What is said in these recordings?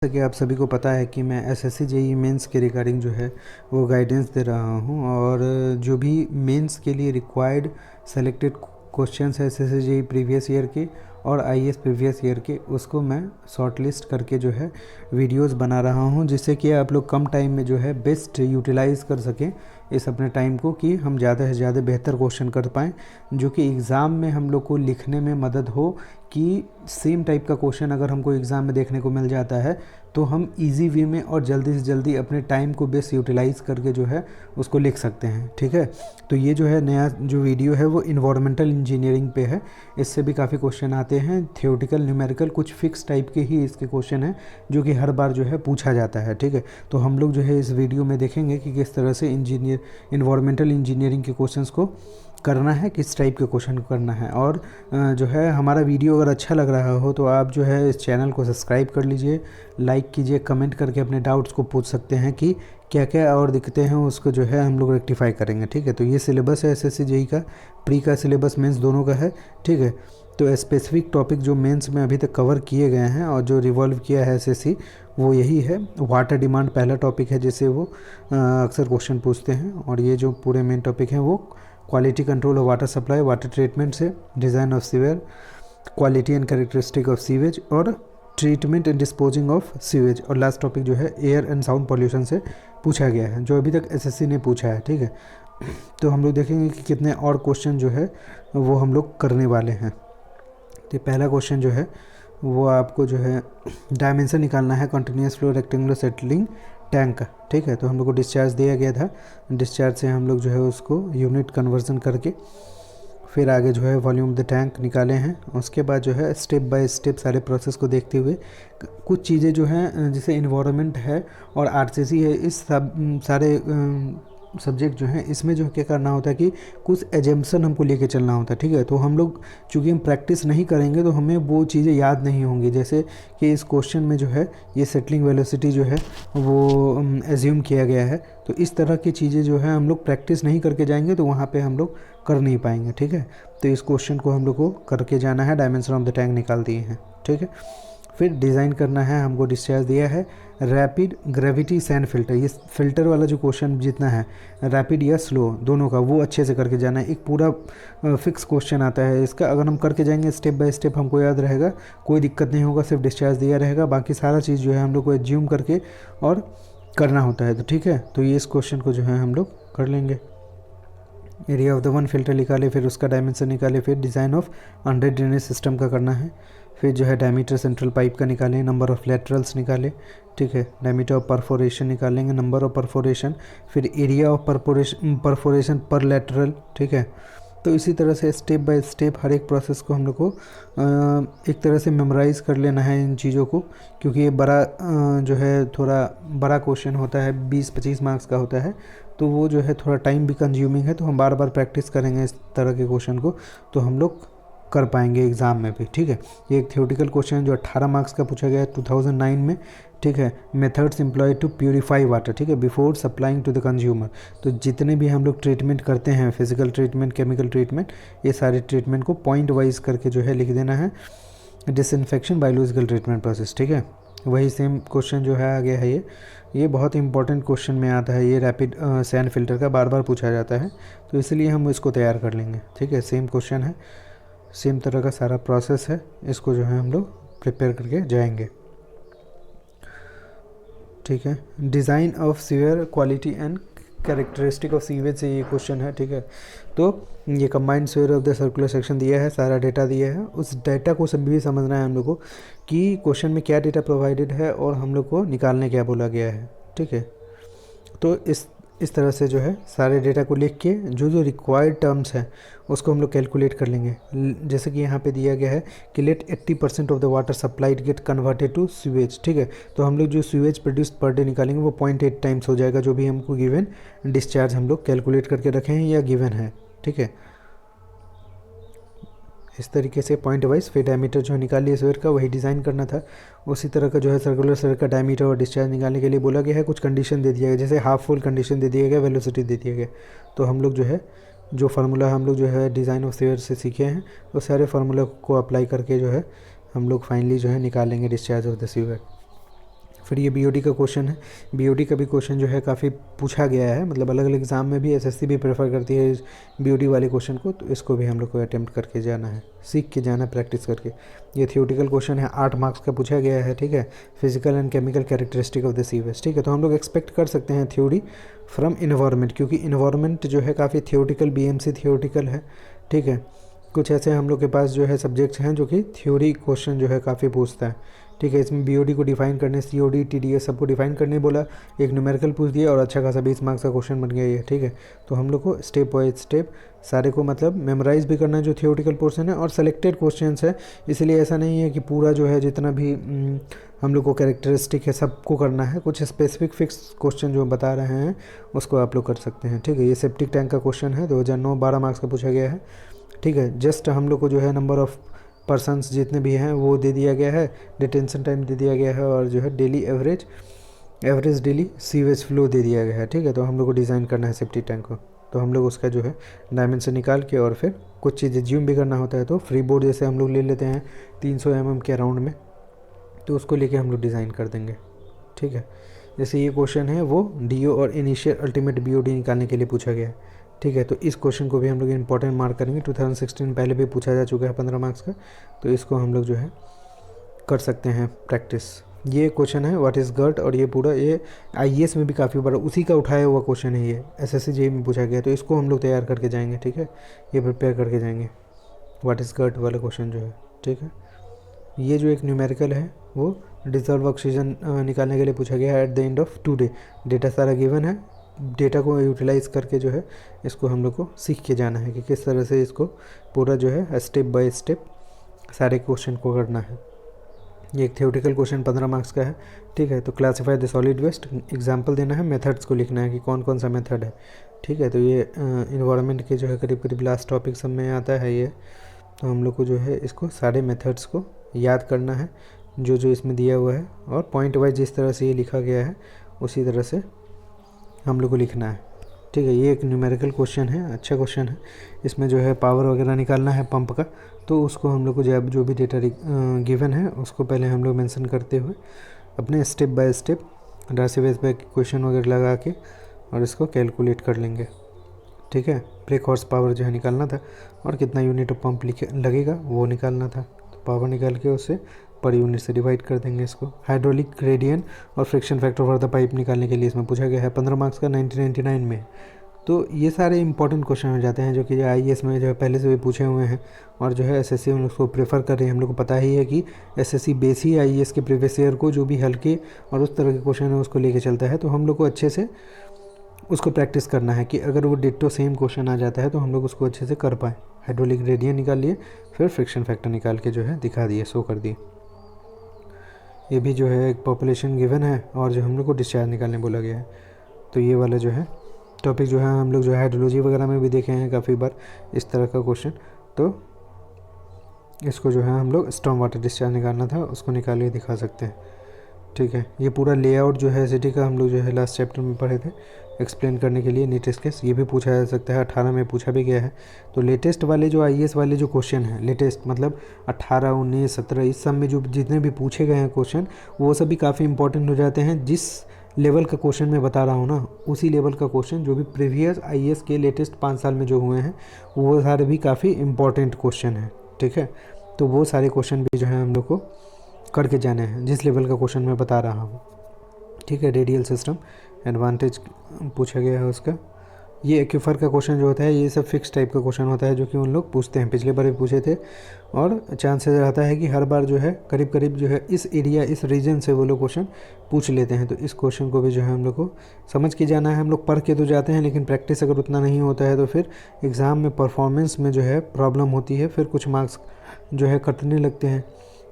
जैसा कि आप सभी को पता है कि मैं एसएससी जेईई मेंस के रिगार्डिंग जो है वो गाइडेंस दे रहा हूँ और जो भी मेंस के लिए रिक्वायर्ड सेलेक्टेड क्वेश्चंस है एसएससी जेईई प्रीवियस ईयर के और आईएएस प्रीवियस ईयर के, उसको मैं शॉर्ट लिस्ट करके जो है वीडियोस बना रहा हूँ, जिससे कि आप लोग कम टाइम में जो है बेस्ट यूटिलाइज़ कर सकें इस अपने टाइम को, कि हम ज़्यादा से ज़्यादा बेहतर क्वेश्चन कर पाएँ जो कि एग्ज़ाम में हम लोग को लिखने में मदद हो। कि सेम टाइप का क्वेश्चन अगर हमको एग्ज़ाम में देखने को मिल जाता है तो हम इजी वे में और जल्दी से जल्दी अपने टाइम को बेस्ट यूटिलाइज़ करके जो है उसको लिख सकते हैं। ठीक है, तो ये जो है नया जो वीडियो है वो इन्वायरमेंटल इंजीनियरिंग पे है। इससे भी काफ़ी क्वेश्चन आते हैं, थियोरेटिकल न्यूमेरिकल कुछ फिक्स टाइप के ही इसके क्वेश्चन हैं जो कि हर बार जो है पूछा जाता है। ठीक है, तो हम लोग जो है इस वीडियो में देखेंगे कि किस तरह से इन्वायरमेंटल इंजीनियरिंग के क्वेश्चंस को करना है, किस टाइप के क्वेश्चन करना है। और जो है हमारा वीडियो अगर अच्छा लग रहा हो तो आप जो है इस चैनल को सब्सक्राइब कर लीजिए, लाइक कीजिए, कमेंट करके अपने डाउट्स को पूछ सकते हैं कि क्या क्या और दिक्कतें हैं, उसको जो है हम लोग रेक्टिफाई करेंगे। ठीक है, तो ये सिलेबस है एसएससी जेईई का, प्री का सिलेबस, मेंस दोनों का है। ठीक है, तो स्पेसिफिक टॉपिक जो मेंस में अभी तक कवर किए गए हैं और जो रिवॉल्व किया है एसएससी वो यही है। वाटर डिमांड पहला टॉपिक है जिससे वो अक्सर क्वेश्चन पूछते हैं, और ये जो पूरे मेन टॉपिक हैं वो quality control of water supply, water treatment से design of sewage, quality and characteristic of sewage और treatment and disposing of sewage, और लास्ट टॉपिक जो है एयर एंड साउंड पॉल्यूशन से पूछा गया है, जो अभी तक एसएससी ने पूछा है। ठीक है, तो हम लोग देखेंगे कि कितने और क्वेश्चन जो है वो हम लोग करने वाले हैं। तो पहला क्वेश्चन जो है वो आपको जो है डायमेंशन निकालना है continuous flow rectangular settling tank का। ठीक है, तो हम लोग को डिस्चार्ज दिया गया था, डिस्चार्ज से हम लोग जो है उसको यूनिट कन्वर्जन करके फिर आगे जो है वॉल्यूम द टैंक निकाले हैं। उसके बाद जो है स्टेप बाय स्टेप सारे प्रोसेस को देखते हुए कुछ चीज़ें जो हैं जैसे इन्वायरमेंट है और आरसीसी है, इस सब सारे सब्जेक्ट जो हैं इसमें जो क्या करना होता है कि कुछ एजम्पशन हमको लेके चलना होता है। ठीक है, तो हम लोग चूँकि हम प्रैक्टिस नहीं करेंगे तो हमें वो चीज़ें याद नहीं होंगी, जैसे कि इस क्वेश्चन में जो है ये सेटलिंग वेलोसिटी जो है वो एज्यूम किया गया है, तो इस तरह की चीज़ें जो है हम लोग प्रैक्टिस नहीं करके जाएंगे तो वहाँ पे हम लोग कर नहीं पाएंगे। ठीक है, तो इस क्वेश्चन को हम लोग को करके जाना है, डायमेंशन ऑफ द टैंक निकाल दिए हैं। ठीक है, फिर डिज़ाइन करना है, हमको डिस्चार्ज दिया है रैपिड ग्रेविटी सैंड फिल्टर। ये फिल्टर वाला जो क्वेश्चन जितना है रैपिड या स्लो दोनों का, वो अच्छे से करके जाना है। एक पूरा फिक्स क्वेश्चन आता है इसका, अगर हम करके जाएंगे स्टेप बाय स्टेप हमको याद रहेगा, कोई दिक्कत नहीं होगा, सिर्फ डिस्चार्ज दिया रहेगा, बाकी सारा चीज़ जो है हम लोग को एज्यूम करके और करना होता है। तो ठीक है, तो ये इस क्वेश्चन को जो है हम लोग कर लेंगे। Area of the one filter निकाले, फिर उसका डायमेंशन निकाले, फिर design of under drainage system का करना है, फिर जो है डायमीटर सेंट्रल पाइप का निकालें, नंबर ऑफ़ लेटरल्स निकाले। ठीक है, डायमीटर ऑफ परफोरेशन निकालेंगे, नंबर ऑफ परफोरेशन, फिर एरिया ऑफ परफोरेशन पर लेटरल। ठीक है, तो इसी तरह से स्टेप बाय स्टेप हर एक प्रोसेस को हम लोग को एक तरह से मेमोराइज़ कर लेना है इन चीज़ों को, क्योंकि ये बड़ा जो है थोड़ा बड़ा क्वेश्चन होता है, 20-25 मार्क्स का होता है, तो वो जो है थोड़ा टाइम भी कंज्यूमिंग है, तो हम बार बार प्रैक्टिस करेंगे इस तरह के क्वेश्चन को तो हम लोग कर पाएंगे एग्ज़ाम में भी। ठीक है, ये एक थियोरेटिकल क्वेश्चन है जो 18 मार्क्स का पूछा गया है 2009 में। ठीक है, methods employ to purify water, ठीक है, before supplying to the consumer. तो जितने भी हम लोग ट्रीटमेंट करते हैं, फिजिकल ट्रीटमेंट, केमिकल ट्रीटमेंट, ये सारे ट्रीटमेंट को पॉइंट वाइज करके जो है लिख देना है। Disinfection, biological treatment process. ठीक है, वही सेम क्वेश्चन जो है आगे है, ये बहुत इंपॉर्टेंट क्वेश्चन में आता है, ये रैपिड सैंड फिल्टर का बार बार पूछा जाता है, तो इसलिए हम इसको तैयार कर लेंगे। ठीक है, सेम क्वेश्चन है, सेम तरह का सारा प्रोसेस है, इसको जो है हम लोग प्रिपेयर करके जाएंगे। ठीक है, design of sewer, quality and characteristic of sewage से ये क्वेश्चन है। ठीक है, तो ये combined sewer of the circular section दिया है, सारा डेटा दिया है, उस डेटा को सभी भी समझना है हम लोग को कि क्वेश्चन में क्या डेटा प्रोवाइडेड है और हम लोग को निकालने क्या बोला गया है। ठीक है, तो इस तरह से जो है सारे डेटा को लिख के जो जो रिक्वायर्ड टर्म्स हैं उसको हम लोग कैलकुलेट कर लेंगे। जैसे कि यहाँ पे दिया गया है कि let 80% of the water supplied get converted to sewage. ठीक है, तो हम लोग जो सीवेज प्रोड्यूस पर डे निकालेंगे वो 0.8 टाइम्स हो जाएगा, जो भी हमको गिवन डिस्चार्ज हम लोग कैलकुलेट करके रखे हैं या गिवन है। ठीक है, इस तरीके से पॉइंट वाइज फिर डायमीटर जो निकाल लिया स्फीयर का, वही डिज़ाइन करना था। उसी तरह का जो है सर्कुलर स्फीयर का डायमीटर और डिस्चार्ज निकालने के लिए बोला गया है, कुछ कंडीशन दे दिया गया, जैसे हाफ फुल कंडीशन दे दिया गया, वेलोसिटी दे दिया गया। तो हम लोग जो है जो फार्मूला हम लोग जो है डिज़ाइन ऑफ स्फीयर से सीखे हैं वो सारे फार्मूला को अप्लाई करके जो है हम लोग फाइनली जो है निकालेंगे डिस्चार्ज ऑफ द स्फीयर। फिर ये बीओडी का क्वेश्चन है। बीओडी का भी क्वेश्चन जो है काफ़ी पूछा गया है, मतलब अलग अलग एग्ज़ाम में भी एसएससी भी प्रेफर करती है इस बीओडी वाले क्वेश्चन को, तो इसको भी हम लोग को अटैम्प्ट करके जाना है, सीख के जाना है, प्रैक्टिस करके। ये थियोटिकल क्वेश्चन है, 8 मार्क्स का पूछा गया है, ठीक है। Physical and chemical characteristic of the sea waste, ठीक है। तो हम लोग एक्सपेक्ट कर सकते हैं थ्योरी फ्रॉम इन्वायरमेंट, क्योंकि इन्वायरमेंट जो है काफ़ी थियोटिकल, बीएमसी थियोटिकल है, ठीक है। कुछ ऐसे हम लोग के पास जो है सब्जेक्ट्स हैं जो कि थ्योरी क्वेश्चन जो है काफ़ी पूछता है, ठीक है। इसमें बीओडी को डिफाइन करने, सीओडी, टीडीएस सबको डिफाइन करने बोला, एक न्यूमेरिकल पूछ दिया और अच्छा खासा 20 मार्क्स का क्वेश्चन बन गया ये, ठीक है। तो हम लोग को स्टेप बाय स्टेप सारे को मतलब मेमोराइज भी करना है जो थियोटिकल पोर्शन है, और सेलेक्टेड क्वेश्चंस है, इसलिए ऐसा नहीं है कि पूरा जो है जितना भी हम लोग को कैरेक्टरिस्टिक है सबको करना है। कुछ स्पेसिफिक फिक्स क्वेश्चन जो बता रहे हैं उसको आप लोग कर सकते हैं, ठीक है। ये सेप्टिक टैंक का क्वेश्चन है, 2009, 12 मार्क्स का पूछा गया है, ठीक है। जस्ट हम लोग को जो है नंबर ऑफ़ पर्सन्स जितने भी हैं वो दे दिया गया है, डिटेंशन टाइम दे दिया गया है, और जो है daily average daily sewage flow दे दिया गया है, ठीक है। तो हम लोग को डिज़ाइन करना है सेफ्टी टैंक को, तो हम लोग उसका जो है डायमेंशन निकाल के और फिर कुछ चीज़ें ज्यूम भी करना होता है, तो फ्री बोर्ड जैसे हम लोग ले लेते हैं 300 mm के अराउंड में, तो उसको लेके हम लोग डिज़ाइन कर देंगे, ठीक है। जैसे ये क्वेश्चन है वो डीओ और इनिशियल अल्टीमेट बीओडी निकालने के लिए पूछा गया है, ठीक है। तो इस क्वेश्चन को भी हम लोग इंपॉर्टेंट मार्क करेंगे, 2016 पहले भी पूछा जा चुका है 15 मार्क्स का, तो इसको हम लोग जो है कर सकते हैं प्रैक्टिस। ये क्वेश्चन है व्हाट इज़ गर्ट, और ये पूरा ये आईएएस में भी काफ़ी बड़ा उसी का उठाया हुआ क्वेश्चन है, ये एसएससी जेईई में पूछा गया, तो इसको हम लोग तैयार करके जाएंगे, ठीक है। ये प्रिपेयर करके जाएंगे व्हाट इज़ गर्ट वाला क्वेश्चन जो है, ठीक है। ये जो एक न्यूमेरिकल है वो डिजॉल्व ऑक्सीजन निकालने के लिए पूछा गया है at the end of 2 day. Data सारा गिवन है, डेटा को यूटिलाइज़ करके जो है इसको हम लोग को सीख के जाना है कि किस तरह से इसको पूरा जो है स्टेप बाय स्टेप सारे क्वेश्चन को करना है। ये एक थ्योरेटिकल क्वेश्चन 15 मार्क्स का है, ठीक है। तो classify the solid waste, example देना है, मेथड्स को लिखना है कि कौन कौन सा मेथड है, ठीक है। तो ये इन्वायरमेंट के जो है करीब करीब लास्ट टॉपिक सब में आता है ये, तो हम लोग को जो है इसको सारे मेथड्स को याद करना है जो जो इसमें दिया हुआ है, और पॉइंट वाइज जिस तरह से ये लिखा गया है उसी तरह से हम लोग को लिखना है, ठीक है। ये एक न्यूमेरिकल क्वेश्चन है, अच्छा क्वेश्चन है। इसमें जो है पावर वगैरह निकालना है पंप का, तो उसको हम लोग को जो भी डेटा गिवन है उसको पहले हम लोग मेंशन करते हुए अपने स्टेप बाय स्टेप राशि बेस पे क्वेश्चन वगैरह लगा के और इसको कैलकुलेट कर लेंगे, ठीक है। ब्रेक हॉर्स पावर जो है निकालना था, और कितना यूनिट ऑफ पंप लगेगा वो निकालना था, तो पावर निकाल के उससे पर यूनिट से डिवाइड कर देंगे इसको। हाइड्रोलिक ग्रेडियंट और friction factor for the pipe निकालने के लिए इसमें पूछा गया है 15 मार्क्स का 1999 में। तो ये सारे इंपॉर्टेंट क्वेश्चन हो जाते हैं जो कि आईएएस में जो है पहले से भी पूछे हुए हैं, और जो है एसएससी हम लोग उसको प्रेफर कर रहे हैं। हम लोग को पता ही है कि एसएससी बेस ही आईएएस के प्रीवियस ईयर को जो भी हल्के और उस तरह के क्वेश्चन है उसको लेके चलता है, तो हम लोग को अच्छे से उसको प्रैक्टिस करना है कि अगर वो डिट्टो सेम क्वेश्चन आ जाता है तो हम लोग उसको अच्छे से कर पाएँ। हाइड्रोलिक ग्रेडियंट निकाल लिए, फिर फ्रिक्शन फैक्टर निकाल के जो है दिखा दिए, शो कर दिए। ये भी जो है एक पॉपुलेशन गिवन है, और जो हम लोग को डिस्चार्ज निकालने बोला गया है। तो ये वाला जो है टॉपिक जो है हम लोग जो है हाइड्रोलॉजी वगैरह में भी देखे हैं काफ़ी बार इस तरह का क्वेश्चन। तो इसको जो है हम लोग स्टॉर्म वाटर डिस्चार्ज निकालना था, उसको निकाल के दिखा सकते हैं, ठीक है। ये पूरा लेआउट जो है सिटी का हम लोग जो है लास्ट चैप्टर में पढ़े थे, एक्सप्लेन करने के लिए नीटेस्ट केस ये भी पूछा जा सकता है, 18 में पूछा भी गया है। तो लेटेस्ट वाले जो आईएएस वाले जो क्वेश्चन हैं, लेटेस्ट मतलब 18, 19, 17 इस सब में जो जितने भी पूछे गए हैं क्वेश्चन, वो सभी काफ़ी इंपॉर्टेंट हो जाते हैं। जिस लेवल का क्वेश्चन मैं बता रहा हूँ ना, उसी लेवल का क्वेश्चन जो भी प्रीवियस आईएएस के लेटेस्ट 5 साल में जो हुए हैं वो सारे भी काफ़ी इंपॉर्टेंट क्वेश्चन हैं, ठीक है। तो वो सारे क्वेश्चन भी जो है हम लोग को करके जाने हैं जिस लेवल का क्वेश्चन मैं बता रहा हूँ, ठीक है। रेडियल सिस्टम एडवांटेज पूछा गया है उसका। ये एक्यूफर का क्वेश्चन जो होता है ये सब फिक्स टाइप का क्वेश्चन होता है जो कि उन लोग पूछते हैं, पिछले बार भी पूछे थे, और चांसेस रहता है कि हर बार जो है करीब करीब जो है इस एरिया इस रीजन से वो लोग क्वेश्चन पूछ लेते हैं। तो इस क्वेश्चन को भी जो है हम लोग को समझ के जाना है। हम लोग पढ़ के तो जाते हैं, लेकिन प्रैक्टिस अगर उतना नहीं होता है तो फिर एग्ज़ाम में परफॉर्मेंस में जो है प्रॉब्लम होती है, फिर कुछ मार्क्स जो है कटने लगते हैं,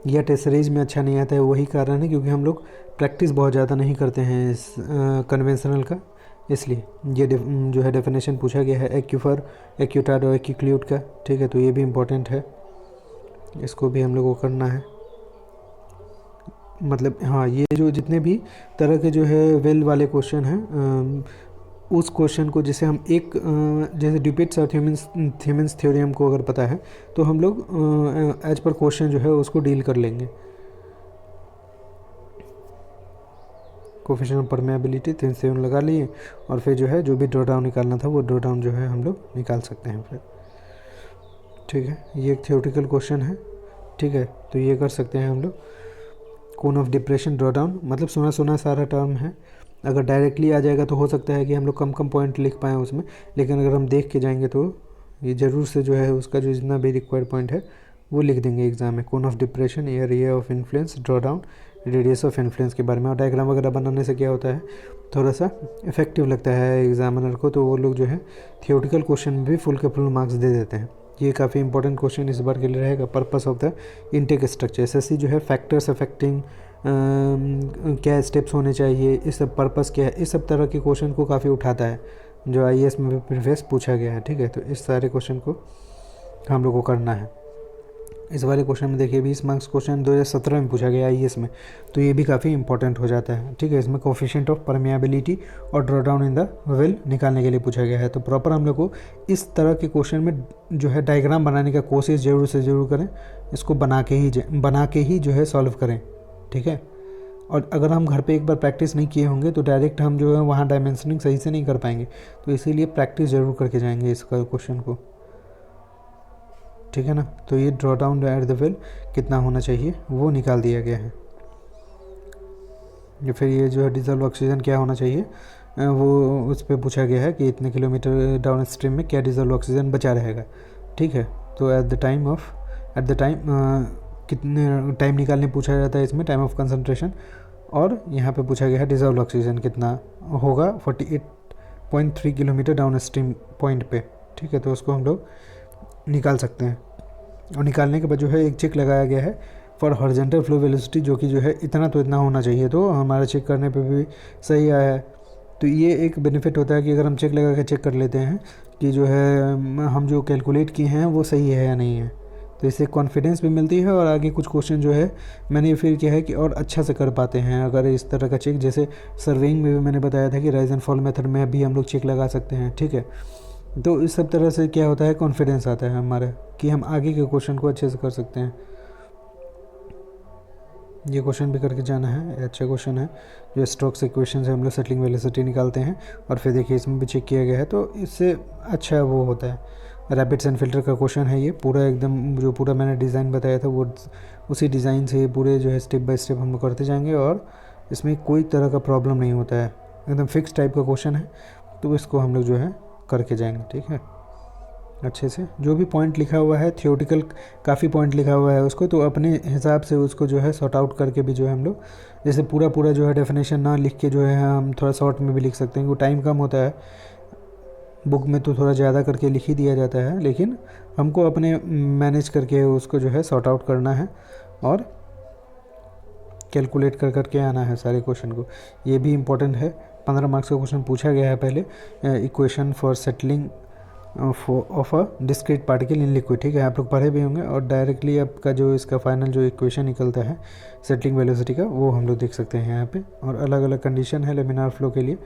या टेस्ट सीरीज में अच्छा नहीं आता है। वही कारण है क्योंकि हम लोग प्रैक्टिस बहुत ज़्यादा नहीं करते हैं इस कन्वेंशनल का, इसलिए ये जो है डेफिनेशन पूछा गया है एक्यूफर, एक्यूटाड और एक्यूक्ल्यूड का, ठीक है। तो ये भी इम्पोर्टेंट है, इसको भी हम लोग को करना है। मतलब हाँ, ये जो जितने भी तरह के जो है वेल वाले क्वेश्चन हैं, उस क्वेश्चन को जैसे हम एक जैसे ड्यूपिट्स और थ्यूमेंस थ्योरी हमको अगर पता है तो हम लोग एज पर क्वेश्चन जो है उसको डील कर लेंगे। कोफिशिएंट ऑफ परमेबिलिटी 3 से लगा लिए, और फिर जो है जो भी ड्रॉ डाउन निकालना था वो ड्रॉ डाउन जो है हम लोग निकाल सकते हैं फिर। ठीक है, ये एक थियोरेटिकल क्वेश्चन है। ठीक है, तो ये कर सकते हैं हम लोग। Cone of depression draw down, मतलब सुना सुना सारा टर्म है। अगर डायरेक्टली आ जाएगा तो हो सकता है कि हम लोग कम कम पॉइंट लिख पाएँ उसमें, लेकिन अगर हम देख के जाएंगे तो ये ज़रूर से जो है उसका जो जितना भी रिक्वायर्ड पॉइंट है वो लिख देंगे एग्जाम में। Cone of depression, area of influence, draw down, radius of influence के बारे में। और डायग्राम वगैरह बनाने से क्या होता है, थोड़ा सा इफेक्टिव लगता है एग्जामिनर को, तो वो लोग जो है थियोरेटिकल क्वेश्चन में भी फुल के फुल मार्क्स दे देते हैं। ये काफ़ी इंपॉर्टेंट क्वेश्चन इस बार के लिए रहेगा। Purpose of the intake structure, SSC जो है फैक्टर्स अफेक्टिंग क्या स्टेप्स होने चाहिए, इस सब पर्पस क्या है, इस सब तरह के क्वेश्चन को काफ़ी उठाता है, जो आईएएस में भी प्रीवियस पूछा गया है। ठीक है, तो इस सारे क्वेश्चन को हम लोग को करना है। इस वाले क्वेश्चन में देखिए 20 मार्क्स क्वेश्चन 2017 में पूछा गया आईएएस में, तो ये भी काफ़ी इंपॉर्टेंट हो जाता है। ठीक है, इसमें कोफिशिएंट ऑफ परमेबिलिटी और draw down in the well निकालने के लिए पूछा गया है। तो प्रॉपर हम लोग को इस तरह के क्वेश्चन में जो है डायग्राम बनाने का कोशिश ज़रूर से ज़रूर करें, इसको बना के ही जो है सॉल्व करें। ठीक है, और अगर हम घर पे एक बार प्रैक्टिस नहीं किए होंगे तो डायरेक्ट हम जो है वहाँ डायमेंशनिंग सही से नहीं कर पाएंगे, तो इसीलिए प्रैक्टिस ज़रूर करके जाएंगे इस क्वेश्चन को। ठीक है ना, तो ये draw down at the well कितना होना चाहिए वो निकाल दिया गया है। या फिर ये जो है डिजॉल्व ऑक्सीजन क्या होना चाहिए वो उस पर पूछा गया है कि इतने किलोमीटर डाउन स्ट्रीम में क्या डिजॉल्व ऑक्सीजन बचा रहेगा। ठीक है, तो एट द टाइम कितने टाइम निकालने पूछा जाता है इसमें, टाइम ऑफ कंसंट्रेशन, और यहाँ पे पूछा गया है डिजॉल्व ऑक्सीजन कितना होगा 48.3 किलोमीटर डाउन स्ट्रीम पॉइंट पे। ठीक है, तो उसको हम लोग निकाल सकते हैं। और निकालने के बाद जो है एक चेक लगाया गया है फॉर हॉरिजॉन्टल फ्लो वेलोसिटी, जो कि जो है इतना तो इतना होना चाहिए, तो हमारा चेक करने पे भी सही आया है। तो ये एक बेनिफिट होता है कि अगर हम चेक लगा के चेक कर लेते हैं कि जो है हम जो कैलकुलेट किए हैं वो सही है या नहीं है, तो इससे कॉन्फिडेंस भी मिलती है और आगे कुछ क्वेश्चन जो है मैंने फिर किया है कि और अच्छा से कर पाते हैं अगर इस तरह का चेक। जैसे सर्वेइंग में भी मैंने बताया था कि राइज एंड फॉल मेथड में भी हम लोग चेक लगा सकते हैं। ठीक है, तो इस सब तरह से क्या होता है, कॉन्फिडेंस आता है हमारा कि हम आगे के क्वेश्चन को अच्छे से कर सकते हैं। ये क्वेश्चन भी करके जाना है, अच्छा क्वेश्चन है। जो स्ट्रोक्स इक्वेशन से हम लोग सेटलिंग वेलोसिटी निकालते हैं, और फिर देखिए इसमें भी चेक किया गया है, तो इससे अच्छा वो होता है। रैपिड्स एंड फिल्टर का क्वेश्चन है ये, पूरा एकदम जो पूरा मैंने डिज़ाइन बताया था वो उसी डिज़ाइन से पूरे जो है स्टेप बाय स्टेप हम लोग करते जाएंगे, और इसमें कोई तरह का प्रॉब्लम नहीं होता है, एकदम फिक्स टाइप का क्वेश्चन है, तो इसको हम लोग जो है करके जाएंगे। ठीक है, अच्छे से जो भी पॉइंट लिखा हुआ है थियोरेटिकल काफ़ी पॉइंट लिखा हुआ है उसको, तो अपने हिसाब से उसको जो है सॉर्ट आउट करके भी जो है हम लोग, जैसे पूरा पूरा जो है डेफिनेशन ना लिख के जो है हम थोड़ा शॉर्ट में भी लिख सकते हैं, क्योंकि टाइम कम होता है। बुक में तो थोड़ा ज़्यादा करके लिख ही दिया जाता है, लेकिन हमको अपने मैनेज करके उसको जो है सॉर्ट आउट करना है और कैलकुलेट कर करके आना है सारे क्वेश्चन को। ये भी इम्पोर्टेंट है। 15 मार्क्स का क्वेश्चन पूछा गया है पहले, equation for settling of a discrete particle in liquid. ठीक है, आप लोग पढ़े भी होंगे, और डायरेक्टली आपका जो इसका फाइनल जो इक्वेशन निकलता है सेटलिंग वेलोसिटी का वो हम लोग देख सकते हैं यहाँ पे। और अलग अलग कंडीशन है लेमिनार फ्लो के लिए,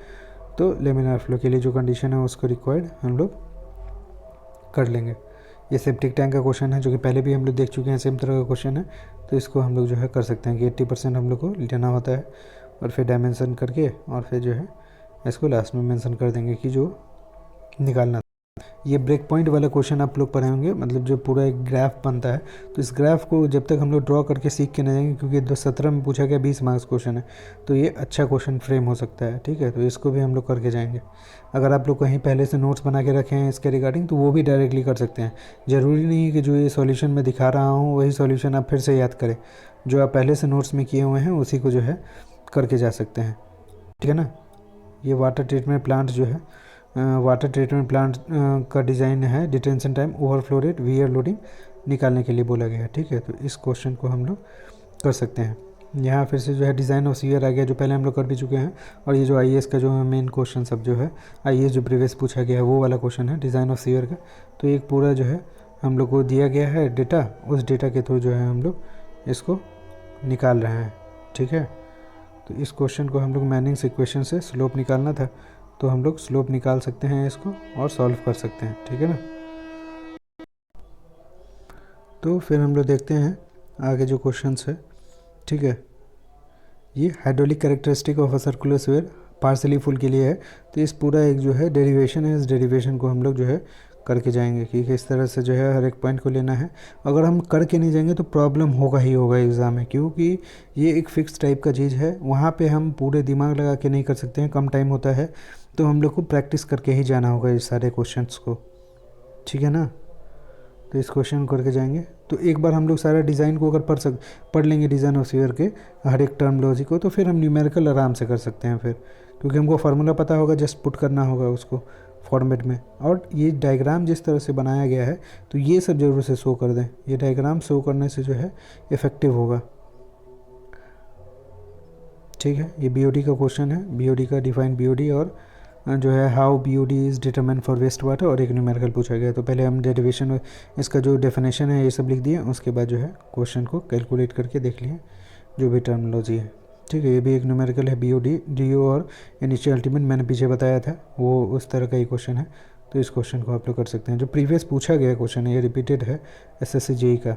तो लेमिनार फ्लो के लिए जो कंडीशन है उसको रिक्वायर्ड हम लोग कर लेंगे। ये सेप्टिक टैंक का क्वेश्चन है जो कि पहले भी हम लोग देख चुके हैं, सेम तरह का क्वेश्चन है, तो इसको हम लोग जो है कर सकते हैं कि 80% हम लोग को लेना होता है, और फिर डायमेंशन करके और फिर जो है इसको लास्ट में मेंशन कर देंगे कि जो निकालना। ये ब्रेक पॉइंट वाला क्वेश्चन आप लोग पढ़े होंगे, मतलब जो पूरा एक ग्राफ बनता है, तो इस ग्राफ को जब तक हम लोग ड्रॉ करके सीख के नहीं जाएंगे, क्योंकि 2017 में पूछा गया 20 मार्क्स क्वेश्चन है, तो ये अच्छा क्वेश्चन फ्रेम हो सकता है। ठीक है, तो इसको भी हम लोग करके जाएंगे। अगर आप लोग कहीं पहले से नोट्स बना के रखे हैं इसके रिगार्डिंग, तो वो भी डायरेक्टली कर सकते हैं। ज़रूरी नहीं है कि जो ये सॉल्यूशन मैं दिखा रहा हूँ वही सॉल्यूशन आप फिर से याद करें, जो आप पहले से नोट्स में किए हुए हैं उसी को जो है करके जा सकते हैं। ठीक है ना, ये वाटर ट्रीटमेंट प्लांट जो है वाटर ट्रीटमेंट प्लांट का डिज़ाइन है, detention time, overflow rate, weir loading निकालने के लिए बोला गया है। ठीक है, तो इस क्वेश्चन को हम लोग कर सकते हैं। यहाँ फिर से जो है डिज़ाइन ऑफ सीयर आ गया, जो पहले हम लोग कर भी चुके हैं, और ये जो आईएएस का जो है मेन क्वेश्चन सब जो है आईएएस जो प्रीवियस पूछा गया है वो वाला क्वेश्चन है डिज़ाइन ऑफ सीयर का। तो एक पूरा जो है हम लोग को दिया गया है डेटा, उस डेटा के थ्रू जो है हम लोग इसको निकाल रहे हैं। ठीक है, तो इस क्वेश्चन को हम लोग मैनिंग्स इक्वेशन से स्लोप निकालना था, तो हम लोग स्लोप निकाल सकते हैं इसको और सॉल्व कर सकते हैं। ठीक है ना, तो फिर हम लोग देखते हैं आगे जो क्वेश्चंस है। ठीक है, ये hydraulic characteristic of a circular sphere partially full के लिए है। तो इस पूरा एक जो है डेरिवेशन है, इस डेरिवेशन को हम लोग जो है करके जाएंगे कि किस तरह से जो है हर एक पॉइंट को लेना है। अगर हम करके नहीं जाएंगे तो प्रॉब्लम होगा ही होगा एग्ज़ाम में, क्योंकि ये एक फ़िक्स टाइप का चीज़ है। वहाँ पे हम पूरे दिमाग लगा के नहीं कर सकते हैं, कम टाइम होता है, तो हम लोग को प्रैक्टिस करके ही जाना होगा इस सारे क्वेश्चंस को, ठीक है ना। तो इस क्वेश्चन करके जाएंगे। तो एक बार हम लोग सारा डिज़ाइन को अगर पढ़ लेंगे डिज़ाइन ऑफ स्फीयर के हर एक टर्मोलॉजी को, तो फिर हम न्यूमेरिकल आराम से कर सकते हैं फिर, क्योंकि हमको फार्मूला पता होगा, जस्ट पुट करना होगा उसको फॉर्मेट में। और ये डायग्राम जिस तरह से बनाया गया है, तो ये सब ज़रूर से शो कर दें। ये डायग्राम शो करने से जो है इफ़ेक्टिव होगा, ठीक है। ये बीओडी का क्वेश्चन है, बीओडी का डिफाइन बीओडी और जो है how BOD is determine for waste water, और एक न्यूमेरिकल पूछा गया। तो पहले हम डेरिवेशन, इसका जो डेफिनेशन है ये सब लिख दिए, उसके बाद जो है क्वेश्चन को कैलकुलेट करके देख लिए जो भी टर्मिनोलॉजी है, ठीक है। ये भी एक न्यूमेरिकल है, बीओडी, डीओ और इनिशियल अल्टीमेट मैंने पीछे बताया था, वो उस तरह का ही क्वेश्चन है। तो इस क्वेश्चन को आप लोग कर सकते हैं। जो प्रीवियस पूछा गया क्वेश्चन है ये रिपीटेड है एसएससी जेई का,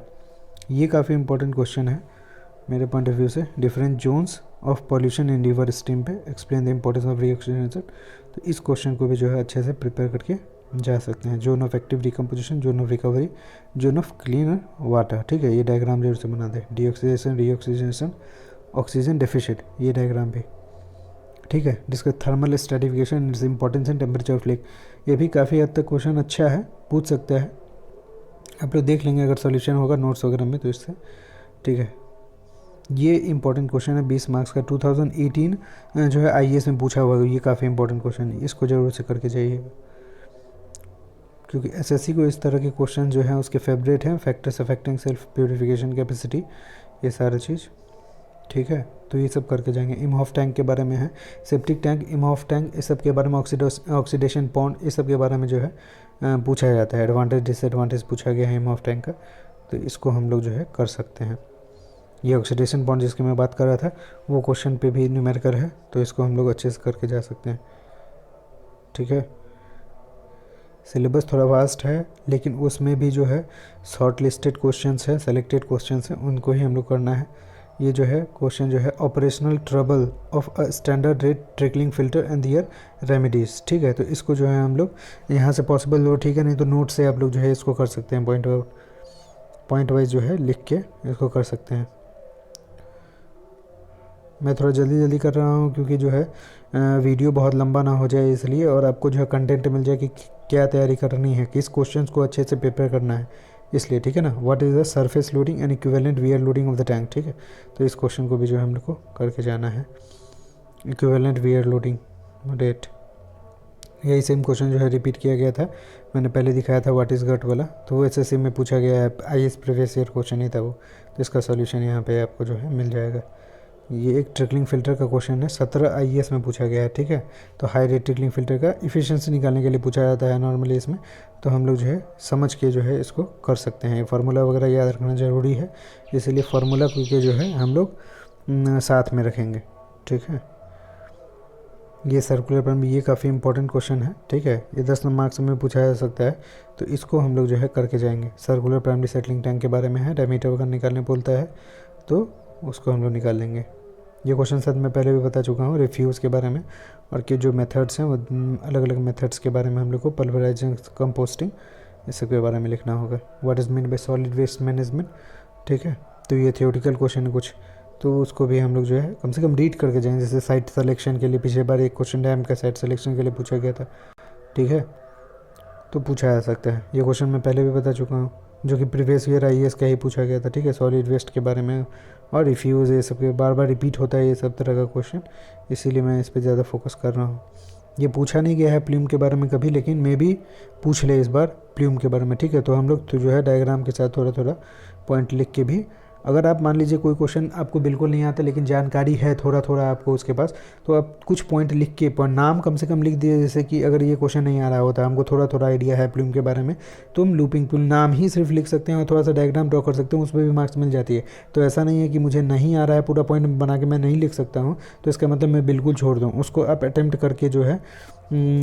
ये काफ़ी इंपॉर्टेंट क्वेश्चन है मेरे पॉइंट ऑफ व्यू से। Different zones of pollution in river stream पे एक्सप्लेन द इंपॉर्टेंस ऑफ रीऑक्सीजनेशन। तो इस क्वेश्चन को भी जो है अच्छे से प्रिपेयर करके जा सकते हैं। Zone of active decomposition, zone of recovery, zone of clean water, ठीक है। ये डायग्राम जरूर से बना दें, डीऑक्सीडेशन, रीऑक्सीजनेशन, ऑक्सीजन डेफिशिट, ये डायग्राम भी, ठीक है। Discuss thermal stratification, its importance in temperature of lake. ये भी काफ़ी हद तक क्वेश्चन अच्छा है, पूछ सकता है, आप लोग देख लेंगे अगर सॉल्यूशन होगा नोट्स वगैरह में तो इससे, ठीक है। ये इंपॉर्टेंट क्वेश्चन है 20 मार्क्स का, 2018 जो है आईएएस में पूछा हुआ है। ये काफ़ी इंपॉर्टेंट क्वेश्चन है, इसको जरूर से करके जाइएगा, क्योंकि एसएससी को इस तरह के क्वेश्चन जो हैं उसके फेवरेट हैं। Factors affecting self purification capacity, ये सारा चीज़, ठीक है। तो ये सब करके जाएंगे। इमहॉफ टैंक के बारे में है, सेप्टिक टैंक, इमहॉफ टैंक, इस सब के बारे में, ऑक्सीडेशन पॉन्ड, इस सब के बारे में जो है पूछा जाता है। एडवांटेज डिसएडवांटेज पूछा गया है इमहॉफ टैंक का, तो इसको हम लोग जो है कर सकते हैं। ये ऑक्सीडेशन बॉन्ड जिसकी मैं बात कर रहा था वो क्वेश्चन पे भी न्यूमेरिकल है, तो इसको हम लोग अच्छे से करके जा सकते हैं, ठीक है। सिलेबस थोड़ा वास्ट है, लेकिन उसमें भी जो है शॉर्ट लिस्टेड क्वेश्चंस हैं, सेलेक्टेड क्वेश्चंस हैं, उनको ही हम लोग करना है। ये जो है क्वेश्चन जो है operational trouble of a standard rate trickling filter and their remedies, ठीक है। तो इसको जो है हम लोग यहाँ से पॉसिबल हो, ठीक है, नहीं तो नोट से आप लोग जो है इसको कर सकते हैं, पॉइंट वाइज जो है लिख के इसको कर सकते हैं। मैं थोड़ा जल्दी कर रहा हूँ क्योंकि जो है वीडियो बहुत लंबा ना हो जाए इसलिए, और आपको जो है कंटेंट मिल जाए कि क्या तैयारी करनी है, किस क्वेश्चंस को अच्छे से प्रिपेयर करना है, इसलिए, ठीक है ना। What is the surface loading and equivalent wear loading of the tank, ठीक है। तो इस क्वेश्चन को भी जो है हम लोग को करके जाना है। इक्विवेलेंट वियर लोडिंग रेट, यही सेम क्वेश्चन जो है रिपीट किया गया था, मैंने पहले दिखाया था व्हाट इज़ गट वाला, तो वो एसएससी में पूछा गया है, आईएएस प्रीवियस ईयर क्वेश्चन ही था वो। तो इसका सॉल्यूशन यहाँ पे आपको जो है मिल जाएगा। ये एक ट्रिकलिंग फ़िल्टर का क्वेश्चन है, 17 आईएएस में पूछा गया है, ठीक है। तो हाई रेट ट्रिकलिंग फ़िल्टर का इफ़िशिएंसी निकालने के लिए पूछा जाता है नॉर्मली इसमें, तो हम लोग जो है समझ के जो है इसको कर सकते हैं। फार्मूला वगैरह याद रखना ज़रूरी है, इसीलिए फार्मूला के जो है हम लोग साथ में रखेंगे, ठीक है। ये सर्कुलर प्राइमरी, ये काफ़ी इंपॉर्टेंट क्वेश्चन है, ठीक है। ये 10 मार्क्स में पूछा जा सकता है, तो इसको हम लोग जो है करके जाएंगे। सर्कुलर प्राइमरी सेटलिंग टैंक के बारे में है, डायमीटर वगैरह निकालने बोलता है, तो उसको हम लोग निकाल लेंगे। ये क्वेश्चन शायद मैं पहले भी बता चुका हूँ, रिफ्यूज़ के बारे में, और कि जो मेथड्स हैं वो अलग अलग मेथड्स के बारे में हम लोग को, पल्वराइजिंग, कंपोस्टिंग, इस सब के बारे में लिखना होगा। What is mean by solid waste management, ठीक है। तो ये थियोरिटिकल क्वेश्चन है कुछ, तो उसको भी हम लोग जो है कम से कम रीड करके जाएंगे। जैसे साइट सिलेक्शन के लिए पिछले बार एक क्वेश्चन डैम का साइट सिलेक्शन के लिए पूछा गया था, ठीक है, तो पूछा जा सकता है। ये क्वेश्चन मैं पहले भी बता चुका हूँ, जो कि प्रीवियस ईयर आईएएस का ही पूछा गया था, ठीक है। सॉलिड वेस्ट के बारे में और रिफ्यूज़, ये सब के बार बार रिपीट होता है ये सब तरह का क्वेश्चन, इसीलिए मैं इस पर ज़्यादा फोकस कर रहा हूँ। ये पूछा नहीं गया है प्ल्यूम के बारे में कभी, लेकिन मे भी पूछ ले इस बार प्ल्यूम के बारे में, ठीक है। तो हम लोग तो जो है डायग्राम के साथ थोड़ा थोड़ा पॉइंट लिख के भी, अगर आप मान लीजिए कोई क्वेश्चन आपको बिल्कुल नहीं आता लेकिन जानकारी है थोड़ा थोड़ा आपको उसके पास, तो आप कुछ पॉइंट लिख के नाम कम से कम लिख दिए। जैसे कि अगर ये क्वेश्चन नहीं आ रहा होता, हमको थोड़ा थोड़ा आइडिया है प्लूम के बारे में, तो हम लूपिंग पुल नाम ही सिर्फ लिख सकते हैं और थोड़ा सा डायग्राम ड्रॉ कर सकते हैं, उसमें भी मार्क्स मिल जाती है। तो ऐसा नहीं है कि मुझे नहीं आ रहा है पूरा पॉइंट बना के मैं नहीं लिख सकता हूँ, तो इसका मतलब मैं बिल्कुल छोड़ दूँ उसको। आप अटैम्प्ट करके जो है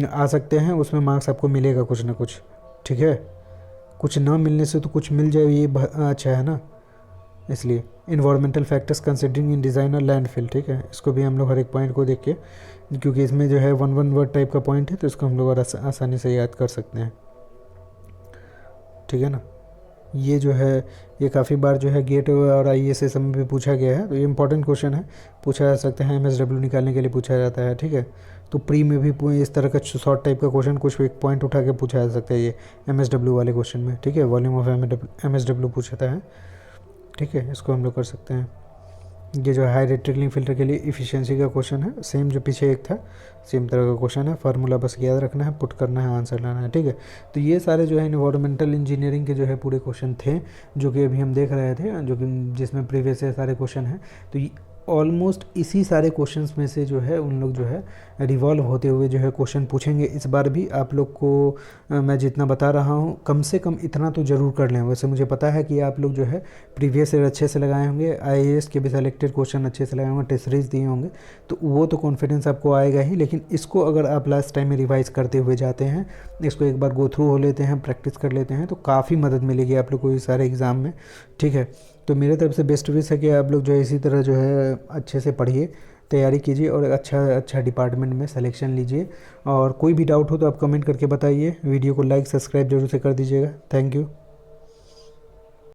आ सकते हैं, उसमें मार्क्स आपको मिलेगा कुछ ना कुछ, ठीक है। कुछ ना मिलने से तो कुछ मिल जाए, ये अच्छा है ना। इसलिए इन्वायरमेंटल फैक्टर्स कंसिडरिंग इन डिज़ाइन और लैंडफिल, ठीक है, इसको भी हम लोग हर एक पॉइंट को देख के, क्योंकि इसमें जो है वन वन वर्ड टाइप का पॉइंट है तो इसको हम लोग और आसानी से याद कर सकते हैं, ठीक है ना। ये जो है ये काफ़ी बार जो है गेट और IAS में भी पूछा गया है, तो ये इंपॉर्टेंट क्वेश्चन है, पूछा जा सकता है, MSW निकालने के लिए पूछा जाता है, ठीक है। तो प्री में भी इस तरह का शॉर्ट टाइप का क्वेश्चन कुछ एक पॉइंट उठा के पूछा जा सकता है ये MSW वाले क्वेश्चन में, ठीक है, वॉल्यूम ऑफ MSW पूछता है, ठीक है, इसको हम लोग कर सकते हैं। ये जो हाई रेट ट्रिकलिंग फिल्टर के लिए इफ़िशियंसी का क्वेश्चन है, सेम जो पीछे एक था सेम तरह का क्वेश्चन है, फार्मूला बस याद रखना है, पुट करना है, आंसर लाना है, ठीक है। तो ये सारे जो है इन्वायरमेंटल इंजीनियरिंग के जो है पूरे क्वेश्चन थे जो कि अभी हम देख रहे थे, जो कि जिसमें प्रीवियस से सारे क्वेश्चन हैं। तो ऑलमोस्ट इसी सारे क्वेश्चंस में से जो है उन लोग जो है रिवॉल्व होते हुए जो है क्वेश्चन पूछेंगे इस बार भी आप लोग को। मैं जितना बता रहा हूँ कम से कम इतना तो ज़रूर कर लें। वैसे मुझे पता है कि आप लोग जो है प्रीवियस ईयर अच्छे से लगाए होंगे, IAS के भी सेलेक्टेड क्वेश्चन अच्छे से लगाए होंगे, टेस्ट सीरीज दिए होंगे, तो वो तो कॉन्फिडेंस आपको आएगा ही। लेकिन इसको अगर आप लास्ट टाइम में रिवाइज करते हुए जाते हैं, इसको एक बार गो थ्रू हो लेते हैं, प्रैक्टिस कर लेते हैं, तो काफ़ी मदद मिलेगी आप लोग को इस सारे एग्ज़ाम में, ठीक है। तो मेरे तरफ से बेस्ट विश है कि आप लोग जो है इसी तरह जो है अच्छे से पढ़िए, तैयारी कीजिए और अच्छा डिपार्टमेंट में सिलेक्शन लीजिए। और कोई भी डाउट हो तो आप कमेंट करके बताइए। वीडियो को लाइक सब्सक्राइब जरूर से कर दीजिएगा। Thank you.